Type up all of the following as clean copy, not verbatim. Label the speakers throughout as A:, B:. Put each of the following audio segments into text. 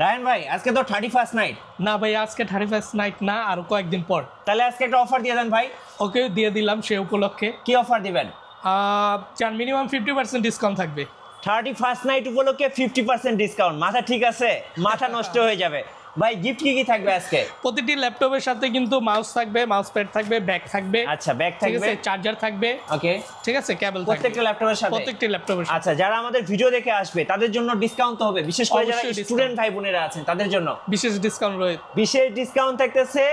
A: রায়হান ভাই আজকে তো 31st নাইট।
B: না ভাই আজকে 31st নাইট না, আর কয়েকদিন পর।
A: তাহলে আজকে একটা অফার দিয়ে দেন ভাই।
B: ওকে, দিয়ে দিলাম সে উপলক্ষে।
A: কি অফার দিবেন?
B: চার মিনিমাম 50% ডিসকাউন্ট থাকবে।
A: 31st নাইট উপলক্ষে 50% ডিসকাউন্ট, মাথা ঠিক আছে? মাথা নষ্ট হয়ে যাবে ভাই। গিফট কি থাকবে আজকে?
B: প্রতিটি ল্যাপটপের সাথে কিন্তু মাউস থাকবে, মাউস প্যাড থাকবে, ব্যাগ থাকবে।
A: আচ্ছা, ব্যাগ থাকবে,
B: চার্জার থাকবে।
A: ওকে,
B: ঠিক আছে, কেবল থাকবে
A: প্রত্যেকটা ল্যাপটপের সাথে।
B: প্রত্যেকটা ল্যাপটপের সাথে।
A: আচ্ছা, যারা আমাদের ভিডিও দেখে আসবে তাদের জন্য ডিসকাউন্ট তো হবে, বিশেষ করে যারা স্টুডেন্ট ভাই বোনেরা আছেন তাদের জন্য
B: বিশেষ ডিসকাউন্ট রয়েছে।
A: বিশেষ ডিসকাউন্ট থাকতেছে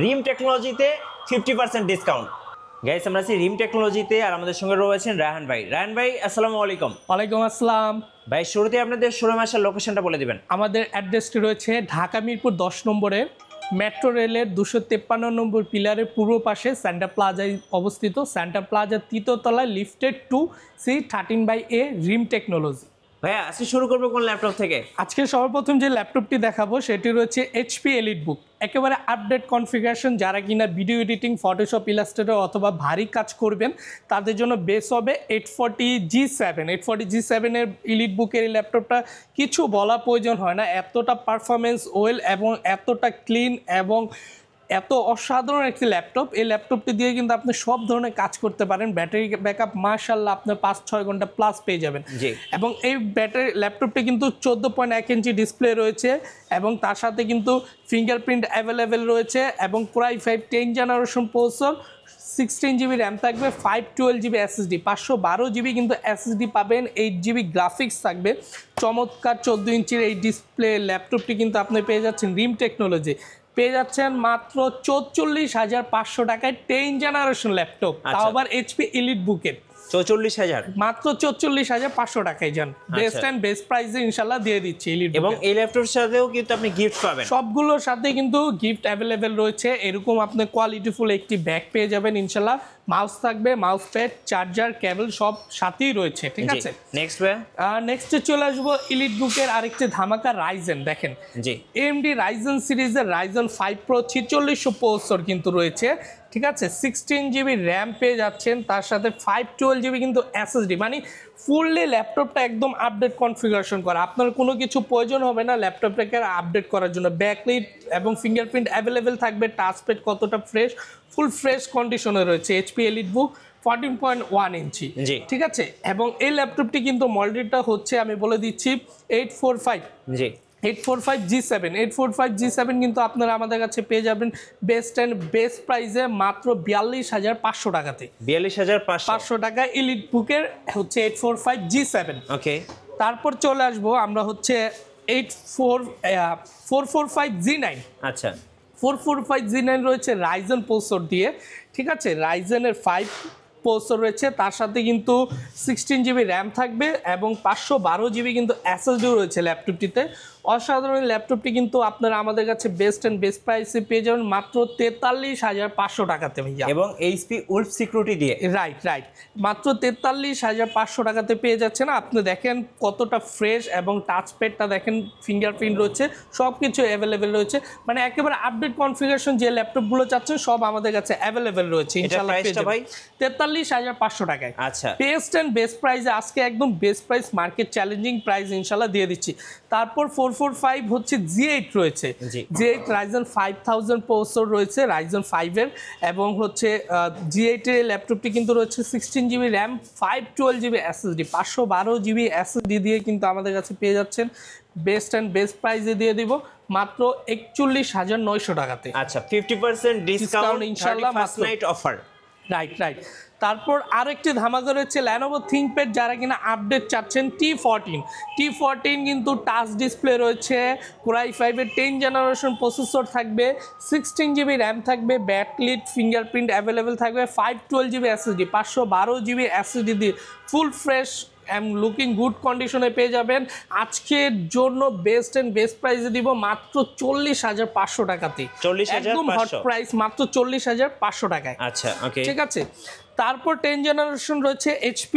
A: রিম টেকনোলজিতে 50% ডিসকাউন্ট। গাইস, আমরা আছি রিম টেকনোলজিতে, আর আমাদের সঙ্গে রয়েছেন রায়হান ভাই। রায়হান ভাই, আসসালামু আলাইকুম।
B: ওয়ালাইকুম আসসালাম
A: ভাই, শুরুতে আপনাদের শোরুম আসার লোকেশনটা বলে দিবেন।
B: আমাদের অ্যাড্রেসটি রয়েছে ঢাকা মিরপুর 10 নম্বরে, মেট্রো রেলের 253 নম্বর পিলারের পূর্ব পাশে সেন্টার প্লাজায় অবস্থিত। সেন্টার প্লাজার 3য় তলায় লিফটেড 2C13/A রিম টেকনোলজি।
A: ভাইয়া, আজকে শুরু করবো কোন ল্যাপটপ থেকে?
B: আজকে সর্বপ্রথম যে ল্যাপটপটি দেখাবো সেটি রয়েছে HP EliteBook, একেবারে আপডেট কনফিগারেশন। যারা কিনা ভিডিও এডিটিং, ফটোশপ, ইলাস্ট্রেটর অথবা ভারী কাজ করবেন তাদের জন্য বেস হবে 840G7। 840G7 এর EliteBook-এর এই ল্যাপটপটা কিছু বলা প্রয়োজন হয় না, এতটা পারফরমেন্স ওয়েল এবং এতটা ক্লিন এবং এত অসাধারণ একটি ল্যাপটপ। এই ল্যাপটপটি দিয়ে কিন্তু আপনি সব ধরনের কাজ করতে পারেন। ব্যাটারি ব্যাকআপ মাশাআল্লাহ আপনার 5-6 ঘন্টা প্লাস পেয়ে যাবেন। এবং এই ল্যাপটপটি কিন্তু 14.1 ইঞ্চি ডিসপ্লে রয়েছে এবং তার সাথে কিন্তু ফিঙ্গারপ্রিন্ট অ্যাভেলেবেল রয়েছে এবং Core i5 10th generation processor, 16GB RAM থাকবে, 512GB SSD, 512GB কিন্তু SSD পাবেন, 8GB গ্রাফিক্স থাকবে। চমৎকার 14 ইঞ্চির এই ডিসপ্লে ল্যাপটপটি কিন্তু আপনি পেয়ে যাচ্ছেন রিম টেকনোলজি, পেয়ে যাচ্ছেন মাত্র 44,500 টাকায় 10th জেনারেশন ল্যাপটপ, তাও আবার HP EliteBook-এর।
A: 44,000
B: মাত্র 44,500 টাকায় যান। বেস্ট অ্যান্ড বেস্ট প্রাইসে ইনশাল্লাহ দিয়ে দিচ্ছি EliteBook।
A: এবং এই ল্যাপটপের সাথেও কিন্তু আপনি গিফট পাবেন,
B: সবগুলোর সাথে কিন্তু গিফট অ্যাভেলেবেল রয়েছে। এরকম আপনি কোয়ালিটিফুল একটি ব্যাগ পেয়ে যাবেন ইনশাল্লাহ। মাউস থাকবে, মাউস প্যাড, চার্জার, কেবল সব সাথেই রয়েছে। ঠিক আছে, নেক্সটে চলে আসবো EliteBook-এর আরেকটি ধামাকা রাইজেন। দেখেন, AMD রাইজেন সিরিজের রাইজেন 5 Pro 4600 প্রসেসর কিন্তু রয়েছে। ঠিক আছে, 16GB র্যাম পেয়ে যাচ্ছেন, তার সাথে 512GB কিন্তু SSD, মানে ফুললি ল্যাপটপটা একদম আপডেট কনফিগারেশন করা। আপনার কোনো কিছু প্রয়োজন হবে না ল্যাপটপটাকে আপডেট করার জন্য। ব্যাকলাইট এবং ফিঙ্গারপ্রিন্ট অ্যাভেলেবেল থাকবে। টাচপ্যাড কতটা ফ্রেশ, ফুল ফ্রেশ কন্ডিশনে রয়েছে। HP EliteBook 14.1 ইঞ্চি। ঠিক আছে, এবং এই ল্যাপটপটি কিন্তু মডেলটা হচ্ছে, আমি বলে দিচ্ছি, 845G7 কিন্তু আপনারা আমাদের কাছে পেয়ে যাবেন বেস্ট অ্যান্ড বেস্ট প্রাইসে মাত্র 42,500 টাকাতে। 42,500 টাকা EliteBook-এর হচ্ছে 845G7। ওকে, তারপর চলে আসবো আমরা হচ্ছে 445G9। আচ্ছা, 445G9 রয়েছে রাইজেন প্রসেসর দিয়ে। ঠিক আছে, রাইজেনের 5 প্রসেসর রয়েছে, তার সাথে কিন্তু 16GB র্যাম থাকবে এবং 512GB কিন্তু SSD রয়েছে ল্যাপটপটিতে। অসাধারণ ল্যাপটপটি কিন্তু আপনারা আমাদের কাছে বেস্ট অ্যান্ড বেস্ট প্রাইসে পেয়ে যাবেন মাত্র 43,500 টাকাতে ভাইয়া, এবং HP উলফ সিকিউরিটি দিয়ে। রাইট, মাত্র 43,500 টাকাতে পেয়ে যাচ্ছেন। আপনি দেখেন কতটা ফ্রেশ এবং টাচপ্যাডটা দেখেন, ফিঙ্গারপ্রিন্ট রয়েছে, সব কিছু অ্যাভেলেবেল রয়েছে। মানে একেবারে আপডেট কনফিগারেশন যে ল্যাপটপগুলো চাচ্ছেন সব আমাদের কাছে অ্যাভেলেবেল রয়েছে ইনশাআল্লাহ। 43,500 টাকায়। আচ্ছা, বেস্ট অ্যান্ড বেস্ট প্রাইসে আজকে একদম best price, market challenging price ইনশাআল্লাহ দিয়ে দিচ্ছি। তারপর 445 হচ্ছে G8 রয়েছে। G8 রাইজেন 5000 প্রসেসর রয়েছে রাইজেন 5-এর, এবং হচ্ছে G8 এর ল্যাপটপটি কিন্তু রয়েছে 16GB RAM, 512GB SSD, 512GB SSD দিয়ে কিন্তু আমাদের কাছে পেয়ে যাচ্ছেন। বেস্ট অ্যান্ড বেস্ট প্রাইসে দিয়ে দিব মাত্র 41,900 টাকাতে। আচ্ছা, 50% ডিসকাউন্ট ইনশাআল্লাহ, ফার্স্ট নাইট অফার। রাইট। তারপর আরেকটি ধামাকা রয়েছে Lenovo ThinkPad, যারা কিনা আপডেট চাচ্ছেন। T14 কিন্তু টাচ ডিসপ্লে রয়েছে, Core i5-এর 10th জেনারেশন প্রসেসর থাকবে, 16GB র্যাম থাকবে, ব্যাকলিট ফিঙ্গারপ্রিন্ট অ্যাভেলেবেল থাকবে, 512GB SSD, 512GB SSD দিয়ে full fresh and looking good কন্ডিশনে পেয়ে যাবেন। আজকের জন্য বেস্ট অ্যান্ড বেস্ট প্রাইসে দিব মাত্র 40,500 টাকাতে। একদম হট প্রাইস, মাত্র 40,500 টাকায়। আচ্ছা, ওকে, ঠিক আছে। তারপর 10th জেনারেশন রয়েছে HP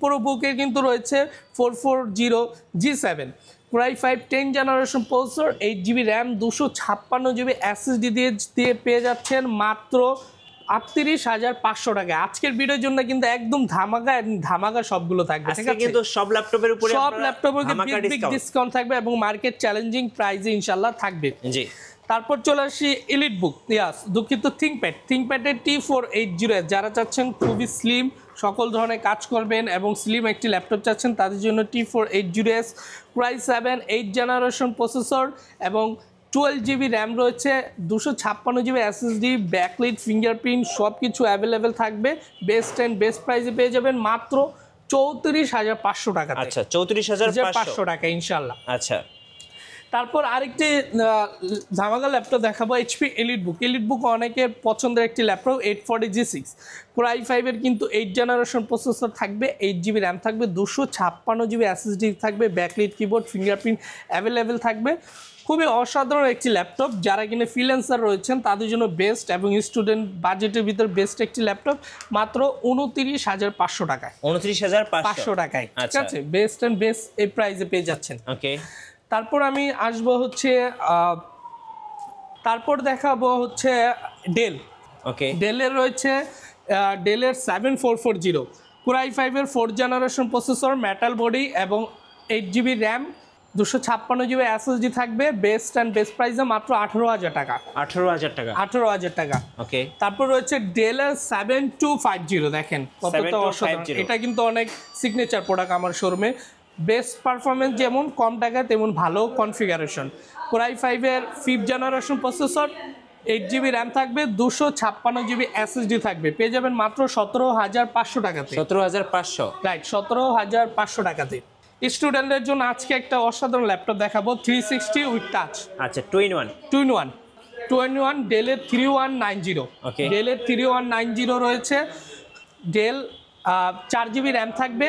B: ProBook-এর কিন্তু রয়েছে 440G7, Core i5 10th generation processor, 8GB RAM, 256GB SSD দিয়ে পেয়ে যাচ্ছেন মাত্র 38,500 টাকা। আজকের ভিডিওর জন্য কিন্তু একদম ধামাকা সবগুলো থাকবে, ঠিক আছে?
A: কিন্তু সব ল্যাপটপের উপরে
B: সব ল্যাপটপের বিগ ডিসকাউন্ট থাকবে এবং মার্কেট চ্যালেঞ্জিং প্রাইসে ইনশাআল্লাহ থাকবে।
A: জি।
B: তারপর চলে আসি এলিট বুক, দুঃখিত থিংকপ্যাডের T480 যারা চাচ্ছেন খুবই স্লিম, সকল ধরনের কাজ করবেন এবং স্লিম একটি ল্যাপটপ চাচ্ছেন তাদের জন্য T480S Core i7 8th generation processor এবং 12 GB র্যাম রয়েছে, 256 GB SSD, ব্যাকলিট, ফিঙ্গারপ্রিন্ট সব কিছু অ্যাভেলেবেল থাকবে। বেস্ট প্রাইসে পেয়ে যাবেন মাত্র 34,500 টাকা।
A: আচ্ছা, 34,500
B: টাকা ইনশাআল্লাহ।
A: আচ্ছা,
B: তারপর আরেকটি ধামাকা ল্যাপটপ দেখাবো, HP এলিট বুক অনেকের পছন্দের একটি ল্যাপটপ 840G6 Core i5 এর কিন্তু 8th জেনারেশন প্রসেসর থাকবে, 8 GB র্যাম থাকবে, 256 GB SSD থাকবে, ব্যাকলিট কিবোর্ড, ফিঙ্গারপ্রিন্ট অ্যাভেলেবেল থাকবে। খুবই অসাধারণ একটি ল্যাপটপ, যারা কিনা ফ্রিল্যান্সার রয়েছেন তাদের জন্য বেস্ট এবং স্টুডেন্ট বাজেটের ভিতর বেস্ট একটি ল্যাপটপ মাত্র 29,500 টাকায়।
A: 29,500
B: টাকায়, ঠিক আছে? বেস্ট এই প্রাইসে পেয়ে যাচ্ছেন।
A: ওকে।
B: তারপর আমি আসবো হচ্ছে তারপর দেখাবো হচ্ছে ডেল।
A: ওকে।
B: ডেলের রয়েছে ডেলের 7440 Core i5 এর 4th generation processor, metal body এবং 8 GB র্যাম, 256 GB SSD থাকবে। বেস্ট প্রাইসে মাত্র 18,000 টাকা। 18,000 টাকা।
A: ওকে।
B: তারপর রয়েছে ডেলের 7250, দেখেন কতটা অসাধারণ, এটা কিন্তু অনেক সিগনেচার প্রোডাক্ট আমার শোরুমে। বেস্ট পারফরমেন্স, যেমন কম টাকা তেমন ভালো কনফিগারেশন। Core i5 এর 5th generation processor, 8 GB RAM থাকবে, 256 GB SSD থাকবে, পেয়ে যাবেন মাত্র 17,500 টাকাতে।
A: 17,500,
B: রাইট, 17,500 টাকাতে। স্টুডেন্টদের জন্য আজকে একটা অসাধারণ ল্যাপটপ দেখাবো, 360 উইথ টাচ।
A: আচ্ছা, 2-in-1
B: ডেলের 3190।
A: ওকে।
B: ডেলের 3190 রয়েছে। ডেল 4 GB র্যাম থাকবে,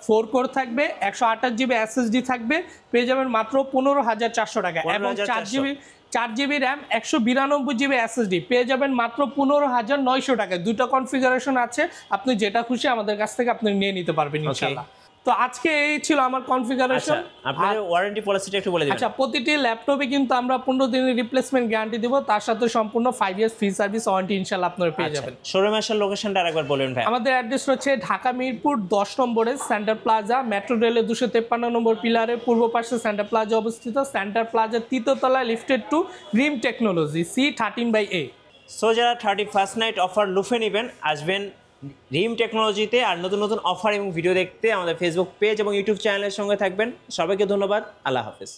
B: 4 কোর থাকবে, 128 GB SSD থাকবে, পেয়ে যাবেন মাত্র 15,400 টাকা। এবং 4 GB র্যাম, 192 GB SSD পেয়ে যাবেন মাত্র 15,900 টাকায়। দুটো কনফিগারেশন আছে, আপনি যেটা খুশি আমাদের কাছ থেকে আপনি নিয়ে নিতে পারবেন ইনশাআল্লাহ। তো আজকে এই ছিল আমার কনফিগারেশন।
A: আপনাদের ওয়ারেন্টি পলিসিটা একটু বলে দিবেন।
B: আচ্ছা, প্রতিটি ল্যাপটপে কিন্তু আমরা 15 দিনের রিপ্লেসমেন্ট গ্যারান্টি দেব, তার সাথে সম্পূর্ণ 5 ইয়ার্স ফ্রি সার্ভিস ওয়ারেন্টি ইনশাআল্লাহ আপনারা পেয়ে যাবেন।
A: শোরুম আসার লোকেশনটা আরেকবার বলুন ভাই।
B: আমাদের অ্যাড্রেস হচ্ছে ঢাকা মিরপুর 10 নম্বরে সেন্টার প্লাজা, মেট্রো রেলের 253 নম্বর পিলারের পূর্ব পাশে সেন্টার প্লাজা অবস্থিত। সেন্টার প্লাজার 3য় তলায় লিফটেড টু রিম টেকনোলজি C13/A।
A: সো যারা 31st নাইট অফার লুফে নেবেন, আসবেন রিম টেকনোলজিতে। আর নতুন অফার এবং ভিডিও দেখতে আমাদের ফেসবুক পেজ এবং ইউটিউব চ্যানেলের সঙ্গে থাকবেন। সবাইকে ধন্যবাদ, আল্লাহ হাফেজ।